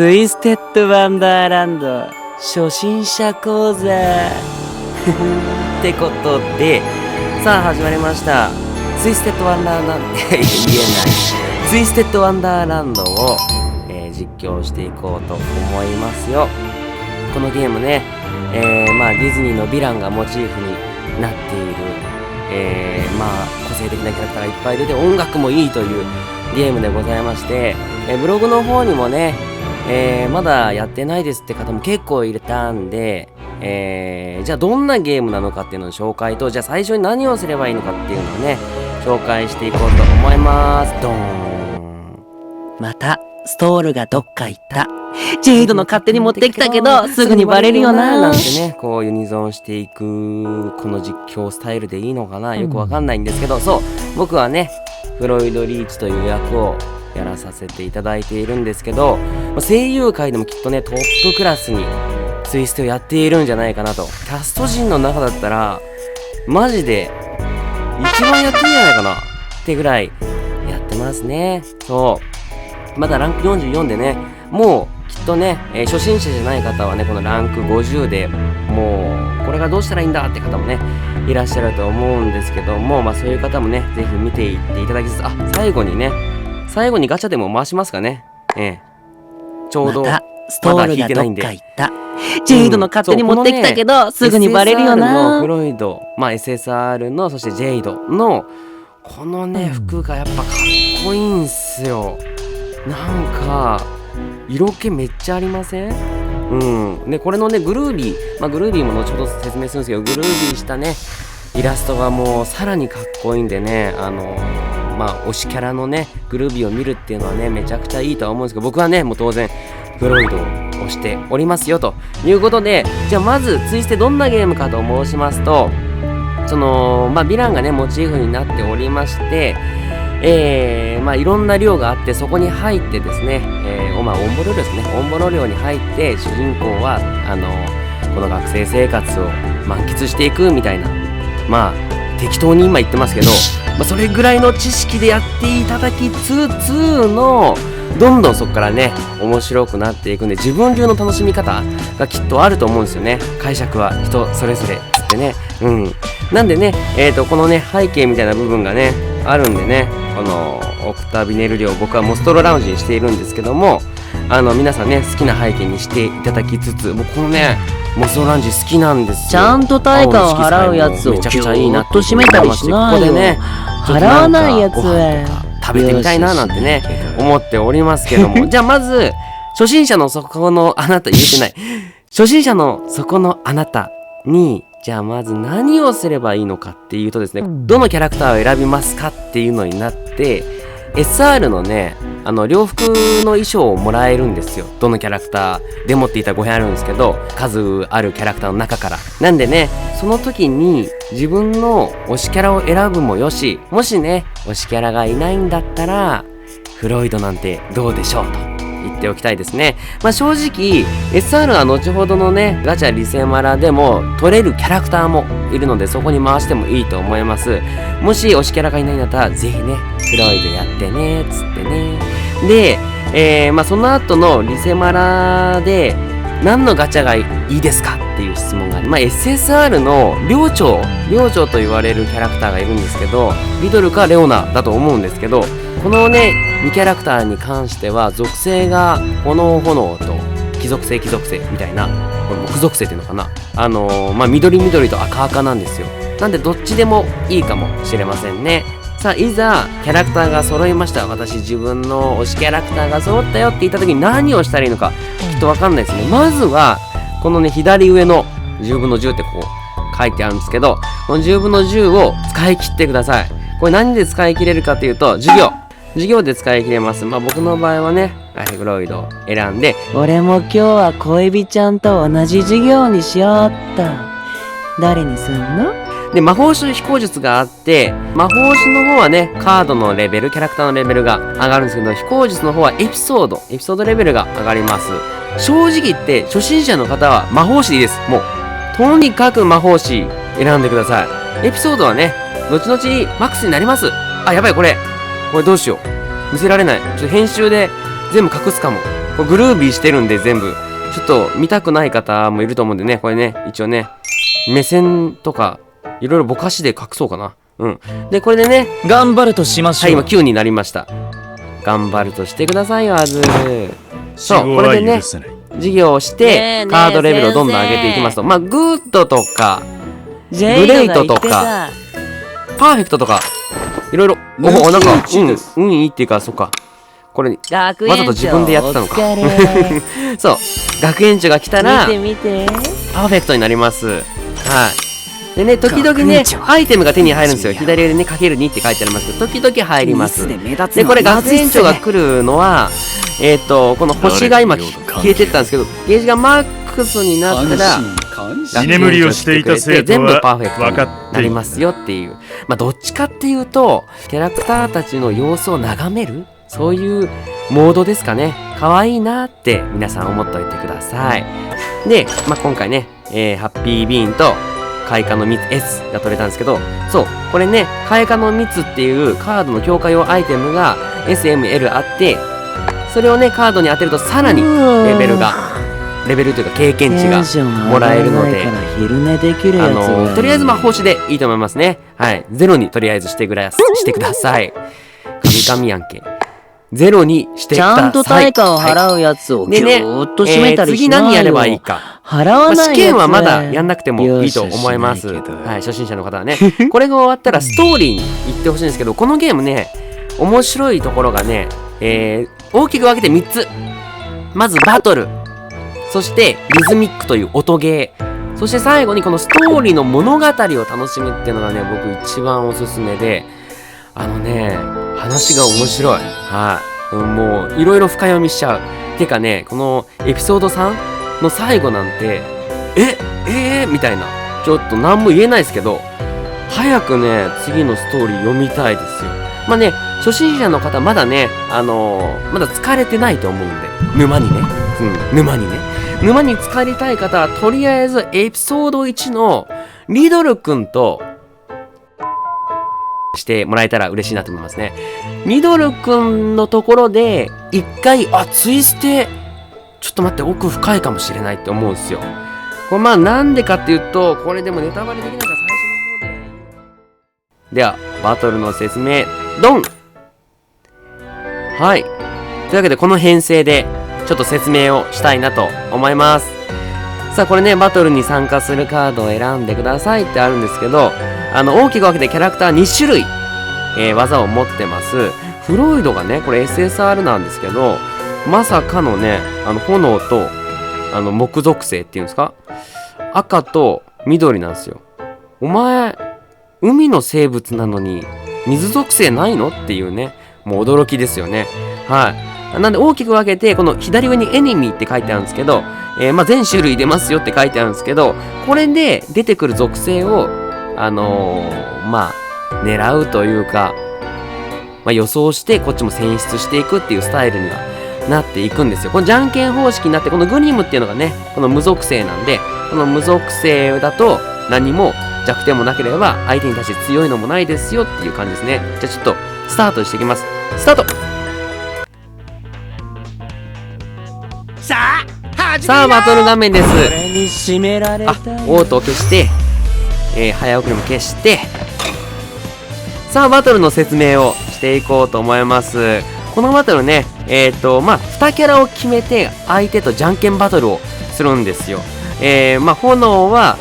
ツイステッドワンダーランド初心者講座ってことで、さあ始まりましたツイステッドワンダーランド言えないツイステッドワンダーランドを、実況していこうと思いますよ。このゲームね、ディズニーのヴィランがモチーフになっている、個性的なキャラクターがいっぱい出て音楽もいいというゲームでございまして、ブログの方にもね、まだやってないですって方も結構いたんで、じゃあどんなゲームなのかっていうのの紹介と、じゃあ最初に何をすればいいのかっていうのをね紹介していこうと思います。ドーン。またストールがどっか行った。ジェイドの勝手に持ってきたけどすぐにバレるよななんてね、こうユニゾンしていくこの実況スタイルでいいのかな、よくわかんないんですけど、そう僕はねフロイド・リーチという役をやらさせていただいているんですけど、声優界でもきっとねトップクラスにツイストをやっているんじゃないかなと。キャスト陣の中だったらマジで一番やってるんじゃないかなってぐらいやってますね。そうまだランク44でね、もうきっとね、初心者じゃない方はねこのランク50でもうこれがどうしたらいいんだって方もねいらっしゃると思うんですけども、そういう方もねぜひ見ていっていただきつつ、最後にガチャでも回しますかね。ちょうどまだ引いてないんで、ジェイドの勝手に持ってきたけど、すぐにバレるよな。SSR のフロイド、SSR のそしてジェイドのこのね服がやっぱかっこいいんすよ。なんか色気めっちゃありません？これのねグルービー、グルービーも後ほど説明するんですけど、グルービーしたねイラストがもうさらにかっこいいんでね、推しキャラのねグルービーを見るっていうのはねめちゃくちゃいいとは思うんですけど、僕はねもう当然フロイドを推しておりますよということで、じゃあまずツイステどんなゲームかと申しますと、そのヴィランがねモチーフになっておりまして、いろんな寮があって、そこに入ってですね、オンボロ寮ですね、オンボロ寮に入って主人公はこの学生生活を満喫していくみたいな、適当に今言ってますけど、それぐらいの知識でやっていただきつつのどんどんそこからね面白くなっていくんで、自分流の楽しみ方がきっとあると思うんですよね。解釈は人それぞれつってね、なんでね、このね背景みたいな部分がねあるんでね、このオクタビネル寮、僕はモストロラウンジにしているんですけども、皆さんね好きな背景にしていただきつつ、僕このねモストロラウンジ好きなんですよ。ちゃんと対価を払うやつをめちゃくちゃいいなと締めたりしないよ。ここでね払わないやつは食べてみたいななんてね思っておりますけどもじゃあまず初心者の底のあなた言えてない初心者の底のあなたに、じゃあまず何をすればいいのかっていうとですね、どのキャラクターを選びますかっていうのになって、 SR のね洋服の衣装をもらえるんですよ。どのキャラクターで持っていたら5編あるんですけど、数あるキャラクターの中からなんでね、その時に自分の推しキャラを選ぶもよし、もしね推しキャラがいないんだったらフロイドなんてどうでしょうと言っておきたいですね。正直 SR は後ほどのねガチャリセマラでも取れるキャラクターもいるので、そこに回してもいいと思います。もし推しキャラがいないんだったらぜひねフロイドやってねつってね。で、その後のリセマラで何のガチャがいいですかっていう質問があり、SSR の寮長と言われるキャラクターがいるんですけど、リドルかレオナだと思うんですけど、このね2キャラクターに関しては属性が炎と貴族性みたいな、木属性っていうのかな、緑と赤なんですよ。なんでどっちでもいいかもしれませんね。さあいざキャラクターが揃いました、私自分の推しキャラクターが揃ったよって言った時に何をしたらいいのかきっと分かんないですね。まずはこのね左上の10分の10ってこう書いてあるんですけど、この10分の10を使い切ってください。これ何で使い切れるかというと、授業で使い切れます。僕の場合はねフロイドを選んで、俺も今日は恋人ちゃんと同じ授業にしようっと。誰にすんの？で魔法種飛行術があって、魔法種の方はねカードのレベル、キャラクターのレベルが上がるんですけど、飛行術の方はエピソードレベルが上がります。正直言って初心者の方は魔法師でいいです。もうとにかく魔法師選んでください。エピソードはね後々マックスになります。やばい、これどうしよう、見せられない。ちょっと編集で全部隠すかも。ここれグルービーしてるんで全部。ちょっと見たくない方もいると思うんでね、これね、一応ね、目線とか、いろいろぼかしで隠そうかな。うん。で、これでね、頑張るとしましはい、ょう。今9になりました。頑張るとしてくださいよ、あず。そう、これでね、授業をしねえてねえ、カードレベルをどんどん上げていきますと、まあ、グッドとか、ジェイドが言ってたパーフェクトとか、いろいろ、お、なんか、運いいっていうか、そっか。これ、学わざと自分でやってたのかお疲れそう、学園長が来たら、見て見て。パーフェクトになります。はい。でね、時々ね、アイテムが手に入るんですよ。左上でね、かける2って書いてありますけど、時々入ります。で、これ学園長が来るのは、この星が今消えてったんですけど、ゲージがマックスになったら、居眠りをしていた生徒全部はパーフェクトに分かっている。なりますよっていう。まあ、どっちかっていうと、キャラクターたちの様子を眺める、そういうモードですかね。可愛いなって皆さん思っておいてください。で、まあ、今回ね、ハッピービーンと開花の蜜 S が取れたんですけど、そう、これね、開花の蜜っていうカードの強化用アイテムが SML あって、それをね、カードに当てるとさらにレベルというか経験値がもらえるので、昼寝できるやつはとりあえず魔法師でいいと思いますね。はい。ゼロにとりあえずしてください。神々やんけ。ゼロにしてくちださい。ゃんと対価を払うやつをぎゅでねーっと締めたりし次ないよ。何やればいいか。払わないやつ試験はまだやんなくてもいいと思います。容赦しないけどはい、初心者の方はね。これが終わったらストーリーに行ってほしいんですけど、このゲームね、面白いところがね、大きく分けて3つ。まずバトル。そしてリズミックという音ゲー。そして最後にこのストーリーの物語を楽しむっていうのがね、僕一番おすすめで、話が面白い。はい。もういろいろ深読みしちゃう。てかね、このエピソード3の最後なんて、みたいな。ちょっと何も言えないですけど、早くね、次のストーリー読みたいですよ。まあね、初心者の方まだね、まだ疲れてないと思うんで、沼に浸かりたい方は、とりあえずエピソード1のリドル君としてもらえたら嬉しいなと思いますね。リドル君のところで、一回、ツイステ、ちょっと待って、奥深いかもしれないって思うんですよ。これまあなんでかっていうと、これでもネタバレできないから最初の方で。では、バトルの説明、ドン！はい。というわけで、この編成で、ちょっと説明をしたいなと思います。さあ、これね、バトルに参加するカードを選んでくださいってあるんですけど、大きく分けてキャラクター2種類、技を持ってます。フロイドがね、これ SSR なんですけど、まさかのね、炎と、木属性っていうんですか？赤と緑なんですよ。お前、海の生物なのに、水属性ないのっていうね、もう驚きですよね。はい。なんで大きく分けて、この左上にエニミーって書いてあるんですけど、まあ、全種類出ますよって書いてあるんですけど、これで出てくる属性を、まあ、狙うというか、まあ、予想してこっちも選出していくっていうスタイルにはなっていくんですよ。このじゃんけん方式になって、このグニムっていうのがね、この無属性なんで、この無属性だと何も弱点もなければ相手に対して強いのもないですよっていう感じですね。じゃあちょっとスタートしていきます。スタート。さあバトル画面です。これに締められたよ。オートを消して、早送りも消して、さあバトルの説明をしていこうと思います。このバトルね、まあ2キャラを決めて相手とじゃんけんバトルをするんですよ。まあ炎は、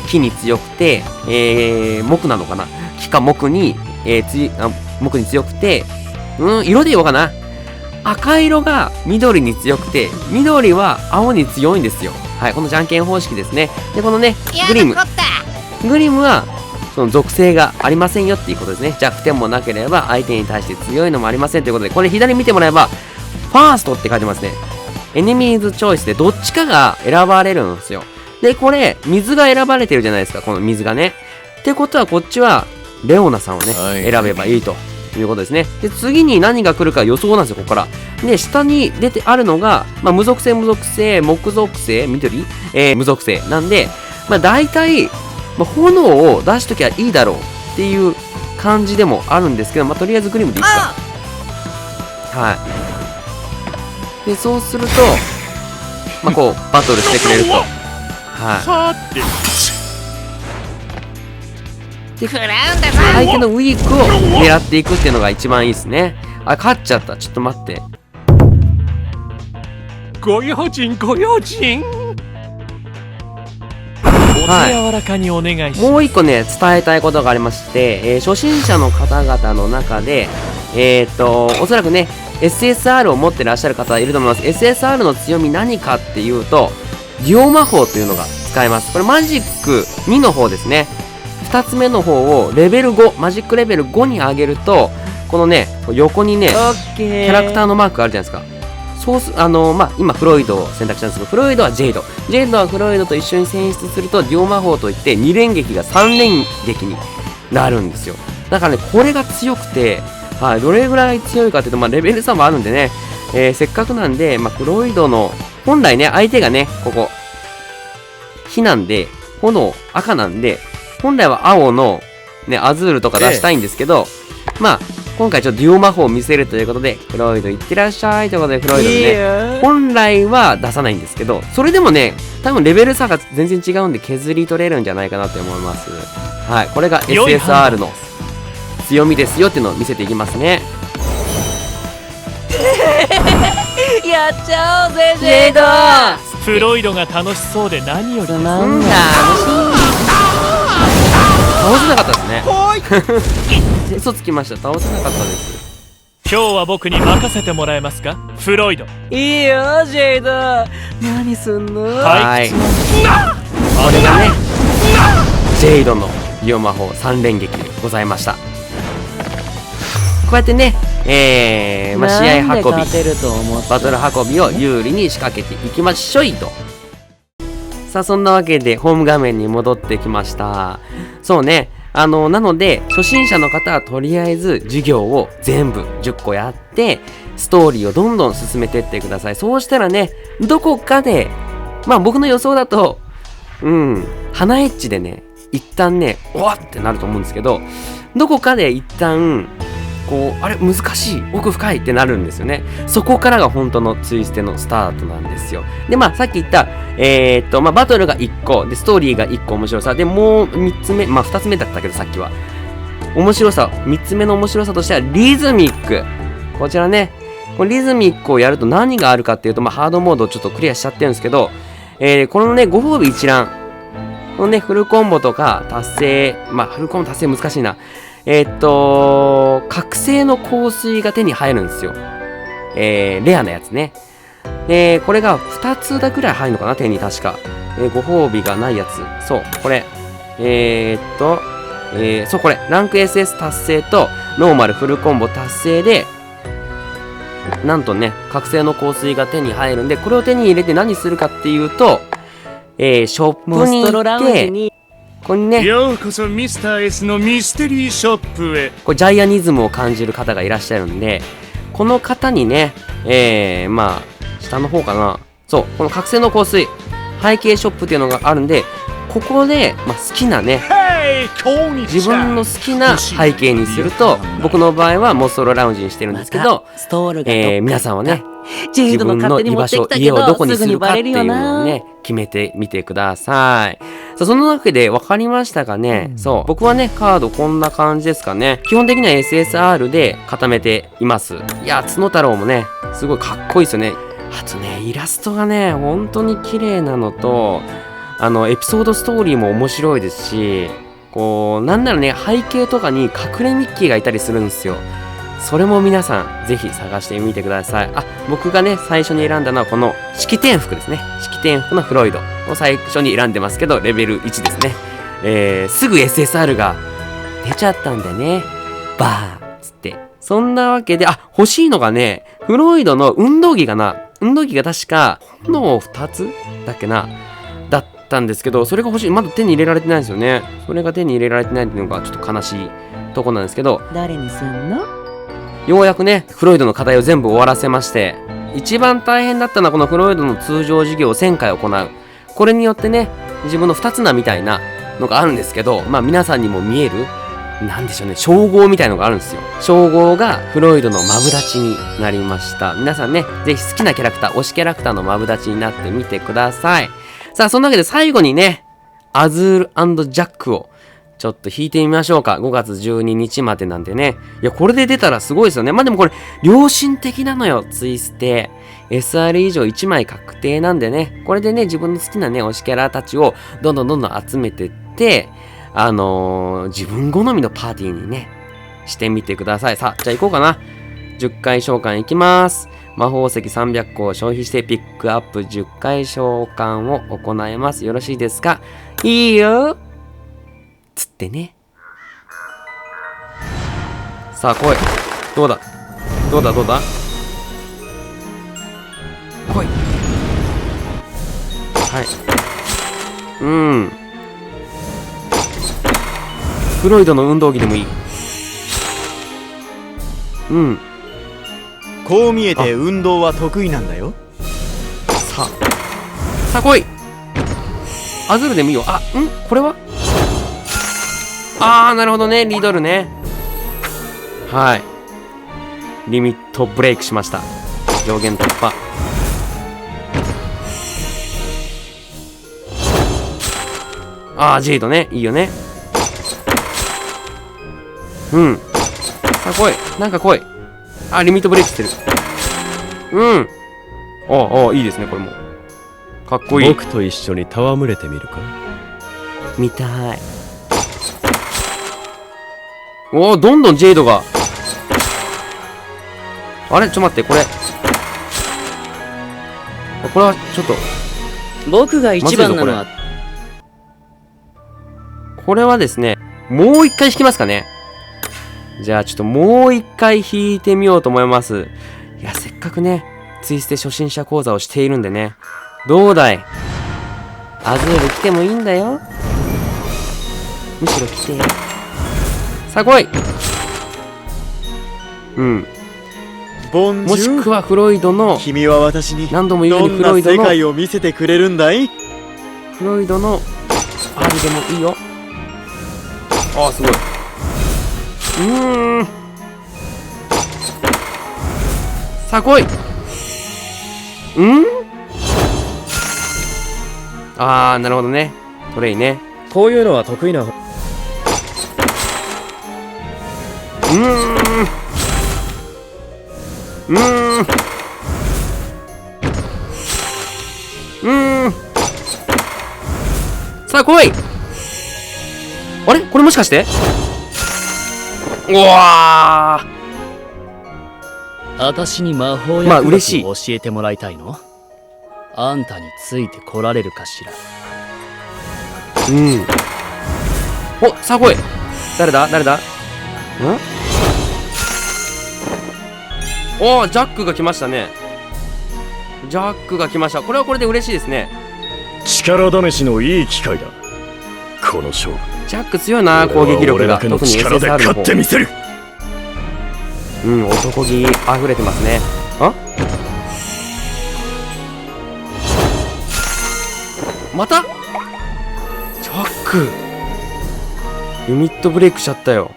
木に強くて、木なのかな、木か木に、木に強くて、色で言おうかな。赤色が緑に強くて、緑は青に強いんですよ。はい、このじゃんけん方式ですね。で、このね、グリムは、その属性がありませんよっていうことですね。弱点もなければ、相手に対して強いのもありませんということで、これ左見てもらえば、ファーストって書いてますね。エネミーズチョイスでどっちかが選ばれるんですよ。で、これ、水が選ばれてるじゃないですか、この水がね。ってことは、こっちは、レオナさんをね、選べばいいということですね。で、次に何が来るか予想なんですよ、ここから。で、下に出てあるのが、まあ、無属性、木属性、緑、無属性なんで、まあ、大体、まあ、炎を出しときゃいいだろうっていう感じでもあるんですけど、まあ、とりあえずグリムでいいか。はい。でそうするとまあこうバトルしてくれると、はい、さてで相手のウィークを狙っていくっていうのが一番いいですね。あ、勝っちゃった。ちょっと待って。ご用心ご用心。お手柔らかにお願いします。もう一個ね伝えたいことがありまして、初心者の方々の中でおそらくね SSR を持ってらっしゃる方いると思います。 SSR の強み何かっていうとデュオ魔法というのが使えます。これマジック2の方ですね。2つ目の方をレベル5マジックレベル5に上げるとこのね横にねキャラクターのマークがあるじゃないですか。そうすまあ今フロイドを選択したんですけど、フロイドはジェイドはフロイドと一緒に選出するとデュオ魔法といって2連撃が3連撃になるんですよ。だからねこれが強くて、はい、どれぐらい強いかというと、まあ、レベル差もあるんでね、せっかくなんで、まあ、フロイドの本来ね相手がねここ火なんで炎赤なんで本来は青のねアズールとか出したいんですけど、まあ今回ちょっとデュオ魔法を見せるということでフロイドいってらっしゃいということでフロイドね本来は出さないんですけど、それでもね多分レベル差が全然違うんで削り取れるんじゃないかなと思います。はい、これが SSR の強みですよっていうのを見せていきますね。やっちゃおうぜジェイド。フロイドが楽しそうで何よりです。なんだ倒せなかったですね。嘘つきました。倒せなかったです。今日は僕に任せてもらえますかフロイド。いいよジェイド。何すんの。はい、これがねジェイドのデュオ魔法3連撃でございました。こうやってねまあ、試合運びバトル運びを有利に仕掛けていきましょいと。さあそんなわけでホーム画面に戻ってきました。そうねなので初心者の方はとりあえず授業を全部10個やってストーリーをどんどん進めてってください。そうしたらねどこかでまあ僕の予想だと花エッジでね一旦ねおわってなると思うんですけど、どこかで一旦こうあれ難しい奥深いってなるんですよね。そこからが本当のツイステのスタートなんですよ。でまあさっき言ったまあ、バトルが1個でストーリーが1個面白さでもう3つ目まあ2つ目だったけどさっきは面白さ3つ目の面白さとしてはリズミック。こちらねこのリズミックをやると何があるかっていうと、まあ、ハードモードをちょっとクリアしちゃってるんですけど、このねご褒美一覧このねフルコンボとか達成まあフルコンボ達成難しいな覚醒の香水が手に入るんですよ。レアなやつね。これが2つだくらい入るのかな手に確か。ご褒美がないやつ。そう、これ。そう、これ。ランク SS 達成とノーマルフルコンボ達成で、なんとね、覚醒の香水が手に入るんで、これを手に入れて何するかっていうと、ショップに行って、ここにね、ようこそミスター S のミステリーショップへ。これジャイアニズムを感じる方がいらっしゃるんで、この方にね、まあ下の方かな、そうこの覚醒の香水背景ショップっていうのがあるんで、ここで、まあ、好きなね自分の好きな背景にすると、僕の場合はモンストロラウンジにしてるんですけど、皆さんはね自分の居場所家をどこにするかっていうのをね決めてみてください。さあそのわけで分かりましたかね。そう僕はねカードこんな感じですかね。基本的には SSR で固めています。いや角太郎もねすごいかっこいいですよね。あとねイラストがね本当に綺麗なのとエピソードストーリーも面白いですし、こうなんならね背景とかに隠れミッキーがいたりするんですよ。それも皆さんぜひ探してみてください。僕がね最初に選んだのはこの式典服ですね。式典服のフロイドを最初に選んでますけど、レベル1ですね。すぐ SSR が出ちゃったんでね、バーンつって。そんなわけで欲しいのがねフロイドの運動着かな。運動着が確か炎2つだっけなだったんですけど、それが欲しい。まだ手に入れられてないんですよね。それが手に入れられてないっていうのがちょっと悲しいとこなんですけど、誰にすんの？ようやくねフロイドの課題を全部終わらせまして、一番大変だったのはこのフロイドの通常授業を1000回行う。これによってね自分の2つ名みたいなのがあるんですけど、まあ皆さんにも見えるなんでしょうね、称号みたいのがあるんですよ。称号がフロイドのマブダチになりました。皆さんね、ぜひ好きなキャラクター、推しキャラクターのマブダチになってみてください。さあ、そんなわけで最後にね、アズール&ジャックをちょっと引いてみましょうか。5月12日までなんでね。いや、これで出たらすごいですよね。まあでもこれ、良心的なのよ、ツイステ。SR 以上1枚確定なんでね。これでね、自分の好きなね、推しキャラたちをどんどん集めてって、自分好みのパーティーにね、してみてください。さあ、じゃあ行こうかな。10回召喚いきます。魔法石300個を消費してピックアップ10回召喚を行います。よろしいですか？いいよつってね。さあ、来い。どうだ来い。はい。フロイドの運動着でもいい。こう見えて運動は得意なんだよ。さあ来い。アズールでもいいよ。これはなるほどね。リドルね。はい。リミットブレイクしました。上限突破。ジェイドね。いいよね。さあ来い。なんか来い。リミットブレイクしてる。いいですね、これも。かっこいい。僕と一緒に戯れてみるか？見たい。どんどんジェイドが。あれちょっと待って、これはちょっと。僕が一番なのは、これはですね、もう一回引きますかね。じゃあちょっともう一回引いてみようと思います。いや、せっかくね、ツイステ初心者講座をしているんでね。どうだい？アズール来てもいいんだよ。むしろ来て。さあ来い。もしくはフロイドの、君は私に何度も言うようにフロイドのどんな世界を見せてくれるんだい？フロイドの R でもいいよ。すごい。さあ来い。なるほどね。トレイね。こういうのは得意な方。さあ来い。あれこれもしかして？私に魔法まあ薬嬉しい学を教えてもらいたいの？あんたについてこられるかしら。さあ来い。誰だジャックが来ましたね。これはこれで嬉しいですね。力試しのいい機会だ。この勝負。ジャック強いな、攻撃力が。俺だけの特に力で SSR の勝ってみせる。男気溢れてますね。またジャックリミットブレイクしちゃったよ。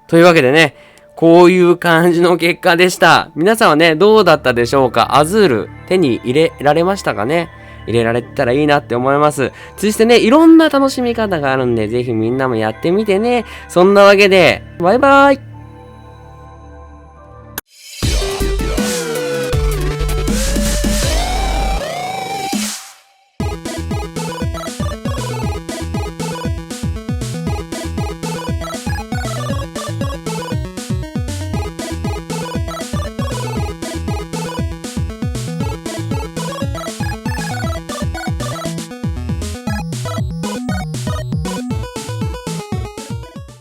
というわけでね、こういう感じの結果でした。皆さんはね、どうだったでしょうか？アズール手に入れられましたかね？入れられたらいいなって思います。そしてね、いろんな楽しみ方があるんで、ぜひみんなもやってみてね。そんなわけで、バイバイ。